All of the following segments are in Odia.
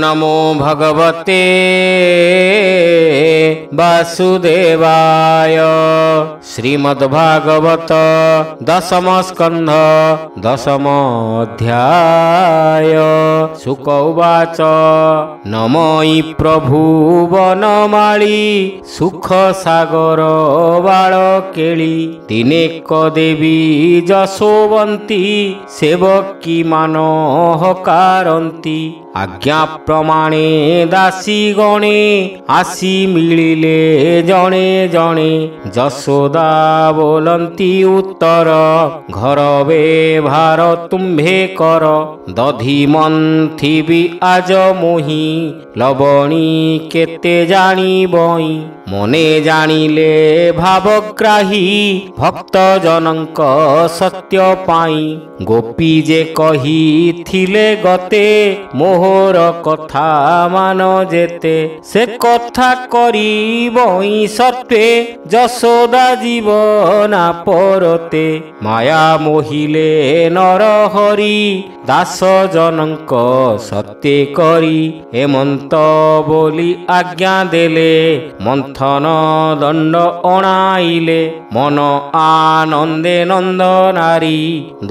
नमो भगवते वासुदेवाय। श्रीमद्भागवत दशम स्कंध दशमोऽध्याय। शुक उवाच नमोई प्रभु वनमाली सुख सागर बाल केली तीनेक देवी जशोवंती सेवकी मान हकारंती आज्ञा प्रमाणे दासी गणे आसी मिलिले जणे जणे जशोदा बोलंती उत्तर घर व्यवहार तुम्भे कर दधी मंथिबी आज मोही लवणी केते जानी बई मने जानिले भावग्राही भक्त जनक सत्य पाई गोपी जे कही थिले गते मोहर कथा मान जेते से कथा करी बई सत्वे जशोदा जीवना परते माया मोहिले नर हरि दास जनक सत्य करी हेमंत बोली आज्ञा देले मंथन दंड अणाइले मन आनंदे नंद नारी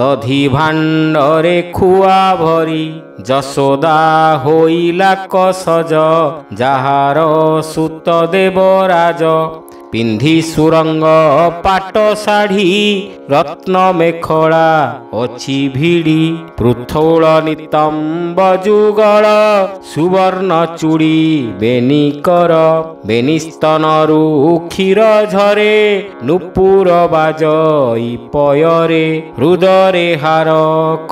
दधी भांडरे खुआ भरी जशोदा होइला कसज जाहार सुत देवराज पिंधी सुरंग पाट शाढ़ी रत्न मेखला अछि भिड़ी पृथौल नितंब जुगल सुवर्ण चूड़ी बेनिकर बेनिस्तनरु क्षीर झरे नुपुर बाजई पयरे हृदरे हार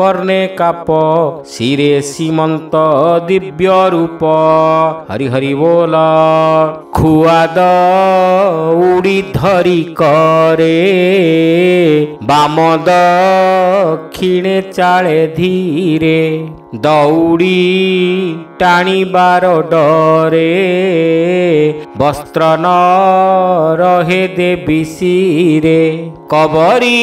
कर्णे काप शिरे सीमंत दिव्य रूप हरि हरि बोल खुआद उड़ी धरी करे बाम दक्षिणे चाले धीरे दौड़ी टाणीबार डरे वस्त्र न रहे देवी शिरे कबरी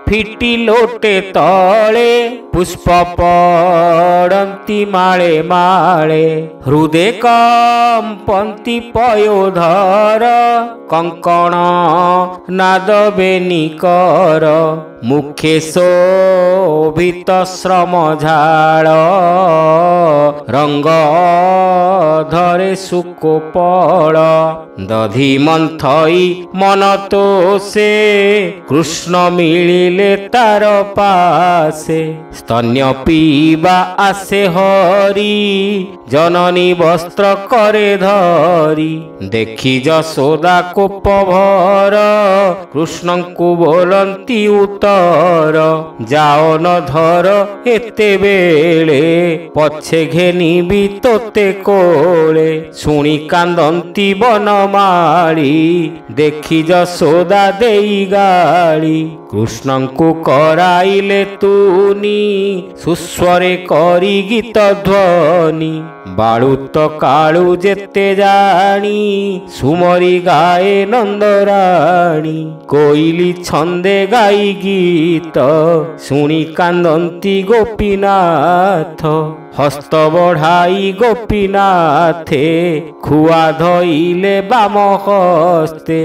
फिटी लोटे तले पुष्प पड़ती माळे माळे हृदय कंपंती पयोधर कंकण नाद बेनिकर मुखे शोभित श्रम झाड़ रंग धरे सुकोपल दधी मंथई मन तो से कृष्ण मिलिले तार पासे स्तन्य पीबा आसे हरि जननी वस्त्र करे धरी देखी जशोदा कोप भर कृष्ण को बोलंती उत्तर जाओ न धर एते बेले पछे घेनी भी तोते कोले सुनी कांदंती बनमाली देखी जशोदा देई गाली कृष्ण को कराइले तूनी सुस्वरे करी गीत ध्वनि बाळुत काळू जेते जानी सुमरी गाए नंदराणी कोइली छंदे गाई गीत सुनी कांदंती गोपीनाथ हस्त बढ़ाई गोपीनाथे खुआ धइले बाम हस्ते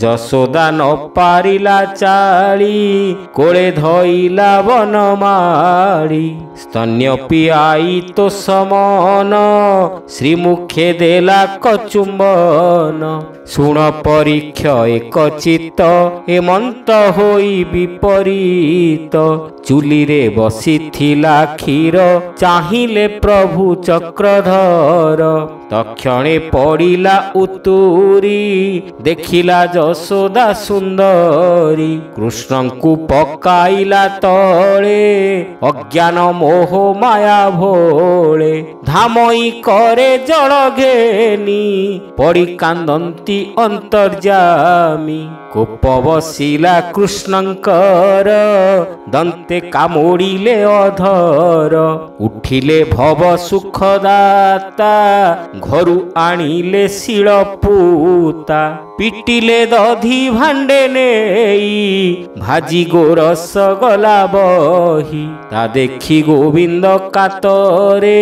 जशोदा न पारिला चाली कोले धइला बनमाली स्तन्य पियाई तो समन श्रीमुखे देला कचुंबन सुण परीक्ष एक चित्त हेमंत होई विपरीत चुली रे बसी थिला क्षीर चाहिले प्रभु चक्रधर तक्षणे पड़िला उतुरी देखिला जशोदा सुंदरी कृष्ण को पकाइला तले अज्ञान मोह माया भोले धामई करे जल घेनी पड़ी कांदंती अंतर्जामी कोप बसिला कृष्णंकर दंते कामुड़िले अधर उठिले भव सुखदाता घरु आनिले शिलपूता पिटिले दधी भांडे नेई भाजी गोरस गला बही ता देखी गोविंद कातरे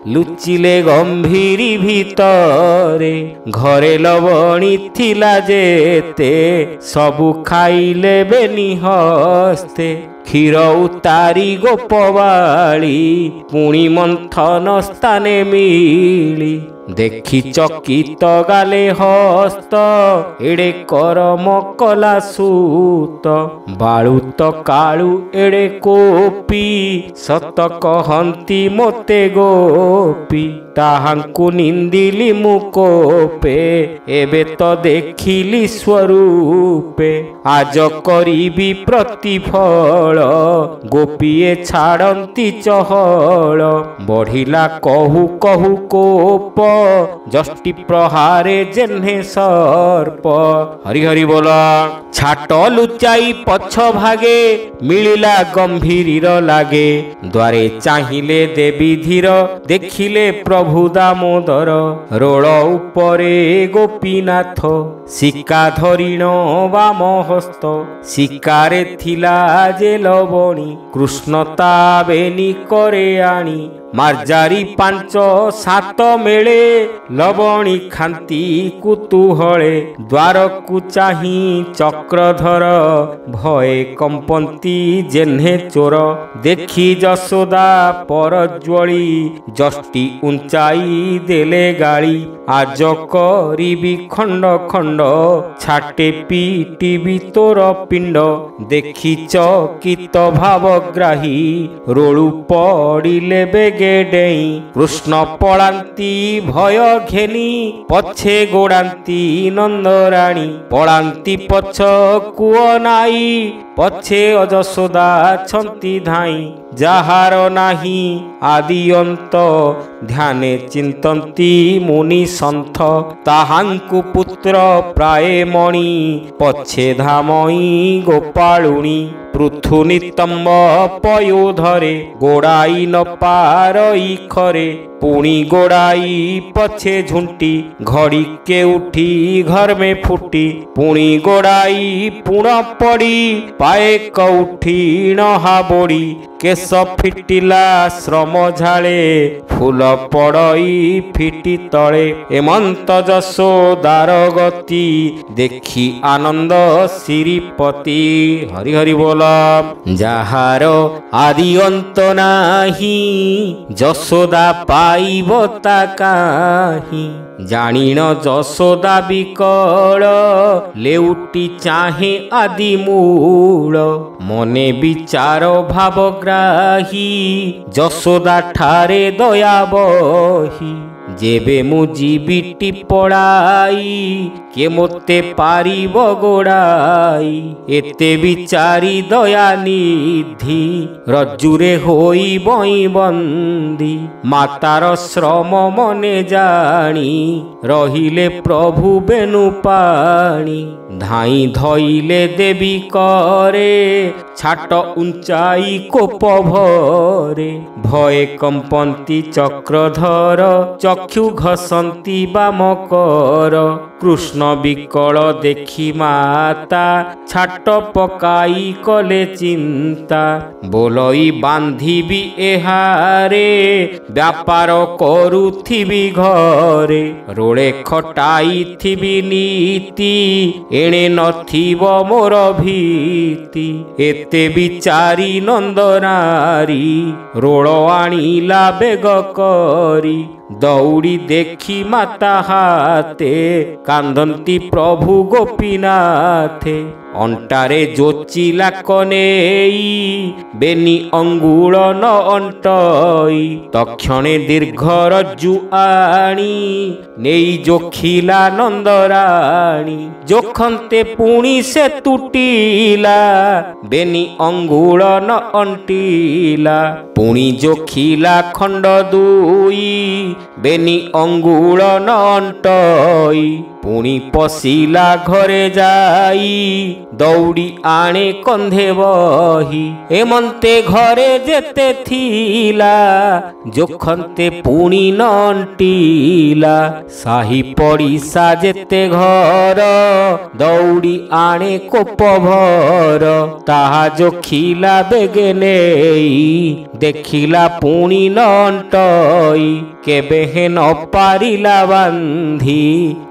ଲୁଚିଲେ ଗମ୍ଭୀରି ଭିତରେ। ଘରେ ଲବଣୀ ଥିଲା ଯେତେ ସବୁ ଖାଇଲେ ବେନି ହସ୍ତେ। କ୍ଷୀର ଉତାରି ଗୋପବାଳି ପୁଣି ମନ୍ଥନ ସ୍ଥାନେ ମିଳି। ଦେଖି ଚକିତ ଗାଲେ ହସ୍ତ ଏଡ଼େ କରମ କଲା ସୁତ। ବାଳୁତ କାଳୁ ଏଡ଼େ କୋପି ସତ କହନ୍ତି ମୋତେ ଗୋପି। ତାହାଙ୍କୁ ନିନ୍ଦିଲି ମୁଁ କୋପେ ଏବେ ତ ଦେଖିଲି ସ୍ୱରୂପେ। ଆଜ କରିବି ପ୍ରତିଫଳ ଗୋପିଏ ଛାଡ଼ନ୍ତି ଚହଳ। ବଢ଼ିଲା କହୁ କହୁ କୋପ ଯଷ୍ଟି ପ୍ରହାରେ ଯେହ୍ନେ ସର୍ପ। ହରି ହରି ବୋଲ। ଛାଟ ଲୁଚାଇ ପଛ ଭାଗେ ମିଳିଲା ଗମ୍ଭୀର ଲାଗେ। ଦ୍ୱାରେ ଚାହିଁଲେ ଦେବୀ ଧୀର ଦେଖିଲେ ପ୍ରଭୁ ଦାମୋଦର। ରୋଳ ଉପରେ ଗୋପୀନାଥ ଶିକା ଧରିଣ ବାମ ହସ୍ତ। ଶିକାରେ ଥିଲା ଯେ ଲବଣୀ କୃଷ୍ଣ ତା ବେନି କରେ ଆଣି। ମାର୍ଜାରି 5-7 ମେଳେ ଲବଣୀ ଖାନ୍ତି କୁତୁହଳେ। ଦ୍ୱାରକୁ ଚାହିଁ ଚକ୍ରଧର ଭଏ କମ୍ପନ୍ତି ଯେହ୍ନେ ଚୋର। ଦେଖି ଯଶୋଦା ପରଜ୍ୱଳି ଯଷ୍ଟି ଉଞ୍ଚାଇ ଦେଲେ ଗାଳି। ଆଜ କରିବି ଖଣ୍ଡ ଖଣ୍ଡ ଛାଟେ ପିଟିବି ତୋର ପିଣ୍ଡ। ଦେଖି ଚକିତ ଭାବଗ୍ରାହୀ ରୋଳୁ ପଡ଼ିଲେ ବେଗେ ଡେଇଁ। କୃଷ୍ଣ ପଳାନ୍ତି ଭୟ ଘେନି ପଛେ ଗୋଡ଼ାନ୍ତି ନନ୍ଦରାଣୀ। ପଳାନ୍ତି ପଛକୁ ଅନାଇ ପଛେ ଅଯଶୋଦା ଛନ୍ତି ଧାଇଁ। ଯାହାର ନାହିଁ ଆଦି ଅନ୍ତ ଧ୍ୟାନେ ଚିନ୍ତନ୍ତି ମୁନି ସନ୍ଥ। ତାହାଙ୍କୁ ପୁତ୍ର ପ୍ରାୟ ମଣି ପଛେ ଧାମଇ ଗୋପାଳୁଣୀ। ପୃଥୁ ନିତମ୍ବ ପୟୋଧରେ ଗୋଡ଼ାଇ ନ ପାରଇ ଖରେ। ପୁଣି ଗୋଡ଼ାଇ ପଛେ ଝୁଣ୍ଟି ଘଡ଼ିକେ ଉଠି ଘର୍ମେ ଫୁଟି। ପୁଣି ଗୋଡ଼ାଇ ପୁଣ ପଡ଼ି ପାଏକ ଉଠି ନହା ବୋଡ଼ି। କେଶ ଫିଟିଲା ଶ୍ରମ ଝାଳେ ଫୁଲ ପଡ଼ଇ ଫିଟି ତଳେ। ଏମନ୍ତ ଯଶୋଦାର ଗତି ଦେଖି ଆନନ୍ଦ ଶ୍ରୀପତି। ହରି ହରି ବୋଲ। ଯାହାର ଆଦି ଅନ୍ତ ନାହିଁ ଯଶୋଦା ପାଇବ ତା କାହିଁ। ଜାଣିଣ ଯଶୋଦା ବିକଳ ଲେଉଟି ଚାହେଁ ଆଦି ମୂଳ। ମନେ ବିଚାର ଭାବଗ୍ରାହୀ ଯଶୋଦା ଠାରେ ଦୟା ବହି। ଯେବେ ମୁଁ ଯିବିଟି ପଳାଇ କିଏ ମୋତେ ପାରିବ ଗୋଡ଼ାଇ। ଏତେ ବିଚାରି ଦୟାନିଧି ରଜ୍ଜୁରେ ହୋଇ ବଇଁ ବନ୍ଦୀ। ମାତାର ଶ୍ରମ ମନେ ଜାଣି ରହିଲେ ପ୍ରଭୁ ବେନୁ ପାଣି। ଧାଇଁ ଧଇଲେ ଦେବୀ କରେ ଛାଟ ଉଞ୍ଚାଇ କୋପ ଭରେ। ଭଏ କମ୍ପନ୍ତି ଚକ୍ରଧର ଚକ୍ଷୁ ଘସନ୍ତି ବାମକର। କୃଷ୍ଣ ବିକଳ ଦେଖି ମାତା ଛାଟ ପକାଇ କଲେ ଚିନ୍ତା। ବୋଲଇ ବାନ୍ଧିବି ଏହାରେ ବ୍ୟାପାର କରୁଥିବି ଘରେ। ରୋଳେ ଖଟାଇଥିବି ନୀତି ଏଣେ ନଥିବ ମୋର ଭୀତି। ଏତେ ବିଚାରି ନନ୍ଦନାରୀ ରୋଳ ଆଣିଲା ବେଗ କରି। ଦୌଡ଼ି ଦେଖି ମାତା ହାତେ କାନ୍ଦନ୍ତି ପ୍ରଭୁ ଗୋପୀନାଥେ। ଅଣ୍ଟାରେ ଯୋଚିଲା କନେଇ ବେନି ଅଙ୍ଗୁଳ ନ ଅଣ୍ଟଇ। ତକ୍ଷଣେ ଦୀର୍ଘ ରଜ୍ଜୁ ଆଣି ନେଇ ଯୋଖିଲା ନନ୍ଦରାଣୀ। ଯୋଖନ୍ତେ ପୁଣି ସେ ତୁଟିଲା ବେନି ଅଙ୍ଗୁଳ ନ ଅଣ୍ଟିଲା। ପୁଣି ଯୋଖିଲା ଖଣ୍ଡ 2 ବେନି ଅଙ୍ଗୁଳ ନ ଅଣ୍ଟଇ। ପୁଣି ପଶିଲା ଘରେ ଯାଇ ଦୌଡ଼ି ଆଣେ କନ୍ଧେ ବହି। ଏମନ୍ତେ ଘରେ ଯେତେ ଥିଲା ଯୋଖନ୍ତେ ପୁଣି ନ ଅଣ୍ଟିଲା। ସାହି ପଡ଼ିଶା ଯେତେ ଘର ଦୌଡ଼ି ଆଣେ କୋପ ଭର। ତାହା ଯୋଖିଲା ବେଗେ ନେଇ ଦେଖିଲା ପୁଣି ନ ଅଣ୍ଟଇ। କେବେ ନ ପାରିଲା ବାନ୍ଧି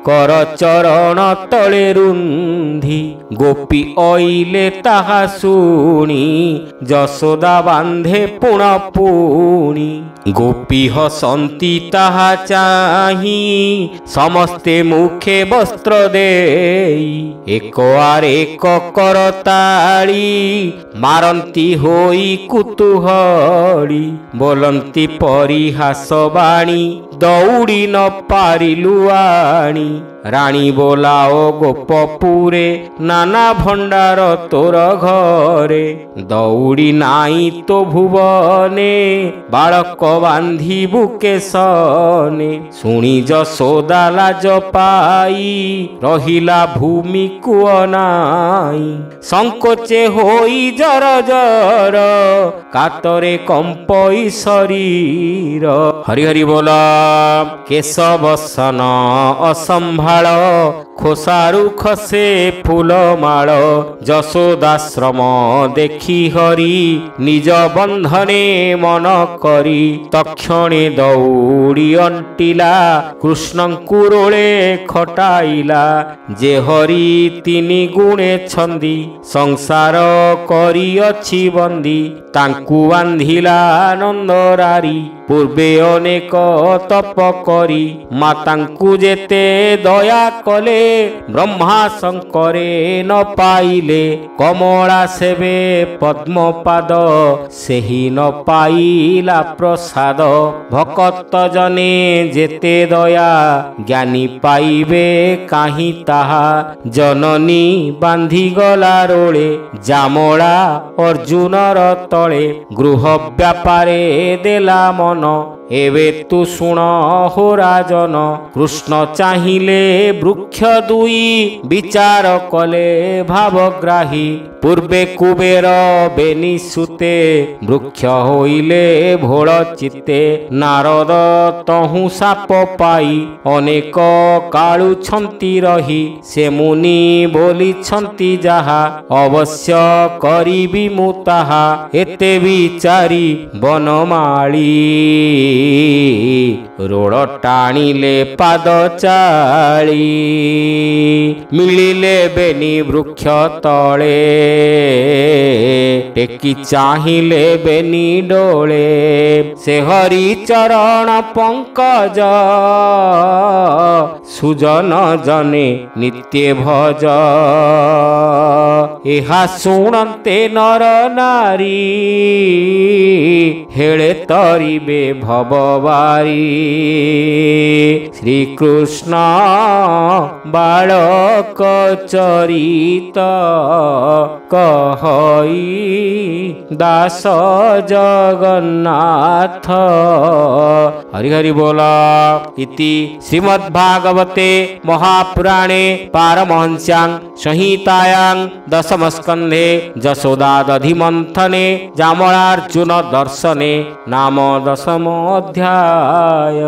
କର ଚରଣ ତଳେ ରୁନ୍ଧି। ଗୋପୀ ଅଇଲେ ତାହା ଶୁଣି ଯଶୋଦା ବାନ୍ଧେ ପୁଣ ପୁଣି। ଗୋପୀ ହସନ୍ତି ତାହା ଚାହିଁ ସମସ୍ତେ ମୁଖେ ବସ୍ତ୍ର ଦେଇ। ଏକ ଆରେକ କରତାଳି ମାରନ୍ତି ହୋଇ କୁତୁହଳି। ବୋଲନ୍ତି ପରିହାସ ବାଣୀ ଦୌଡ଼ି ନ ପାରିଲୁ ଆଣି। ରାଣୀ ବୋଲାଅ ଗୋପପୁରେ ନାନା ଭଣ୍ଡାର ତୋର ଘରେ। ଦୌଡ଼ି ନାଇଁ ତୋ ଭୁବନେ ବାଳକ ବାନ୍ଧିବୁ କେଶନେ। ଶୁଣି ଯଶୋଦା ଲାଜ ପାଇ ରହିଲା ଭୂମିକୁ ଅନାଇ। ସଂକୋଚେ ହୋଇ ଜର ଜର କାତରେ କମ୍ପଇ ଶରୀର। ହରି ହରି ବୋଲ। କେଶବସନ ଅସମ୍ଭାଳ ଖୋସାରୁ ଖସେ ଫୁଲମାଳ। ଯଶୋଦାଶ୍ରମ ଦେଖି ହରି ନିଜ ବନ୍ଧନେ ମନ କରି। ତକ୍ଷଣେ ଦୌଡ଼ି ଅଣ୍ଟିଲା କୃଷ୍ଣଙ୍କୁ ରୋଳେ ଖଟାଇଲା। ଯେ ହରି ତିନି ଗୁଣେ ଛନ୍ଦି ସଂସାର କରିଅଛି ବନ୍ଦୀ। ତାଙ୍କୁ ବାନ୍ଧିଲା ନନ୍ଦରାରୀ ପୂର୍ବେ ଅନେକ ତପ କରି। ମାତାଙ୍କୁ ଯେତେ ଦୟା କଲେ ବ୍ରହ୍ମା ଶଙ୍କରେ ନ ପାଇଲେ। କମଳା ସେବେ ପଦ୍ମପାଦ ସେହି ନ ପାଇଲା ପ୍ରସାଦ। ଭକତ ଜନେ ଯେତେ ଦୟା ଜ୍ଞାନୀ ପାଇବେ କାହିଁ ତାହା। ଜନନୀ ବାନ୍ଧିଗଲା ରୋଳେ ଜାମଳା ଅର୍ଜୁନର ତଳେ। ଗୃହ ବ୍ୟାପାରେ ଦେଲା ମନ ଏବେ ତୁ ଶୁଣ ହୋ ରାଜନ। କୃଷ୍ଣ ଚାହିଁଲେ ବୃକ୍ଷ ଦୁଇ ବିଚାର କଲେ ଭାବଗ୍ରାହୀ। ପୂର୍ବେ କୁବେର ବେନି ସୁତେ ବୃକ୍ଷ ହୋଇଲେ ଭୋଳ ଚିତ୍ତେ। ନାରଦ ତହୁଁ ସାପ ପାଇ ଅନେକ କାଳୁଛନ୍ତି ରହି। ସେ ମୁନି ବୋଲିଛନ୍ତି ଯାହା ଅବଶ୍ୟ କରିବି ମୁଁ ତାହା। ଏତେ ବିଚାରି ବନମାଳୀ ରୋଳ ଟାଣିଲେ ପାଦ ଚାଳି। ମିଳିଲେ ବେନି ବୃକ୍ଷ ତଳେ ଟେକି ଚାହିଁଲେ ବେନି ଡୋଳେ। ସେ ହରି ଚରଣ ପଙ୍କଜ ସୁଜନ ଜନେ ନିତ୍ୟ ଭଜ। ଏହା ଶୁଣନ୍ତେ ନର ନାରୀ ହେଳେ ତରିବେ ଭବବାରୀ। ଶ୍ରୀକୃଷ୍ଣ ବାଳକ ଚରିତ କହଇ ଦାସ ଜଗନ୍ନାଥ। ହରି ହରି ବୋଲ। ଇତି ଶ୍ରୀମଦ୍ଭାଗବତେ ମହାପୁରାଣେ ପାରମହଂସ୍ୟାଂ संहितायां दशमस्कन्धे यशोदादधिमन्थने जामलार्जुन दर्शने नाम 10 अध्याय।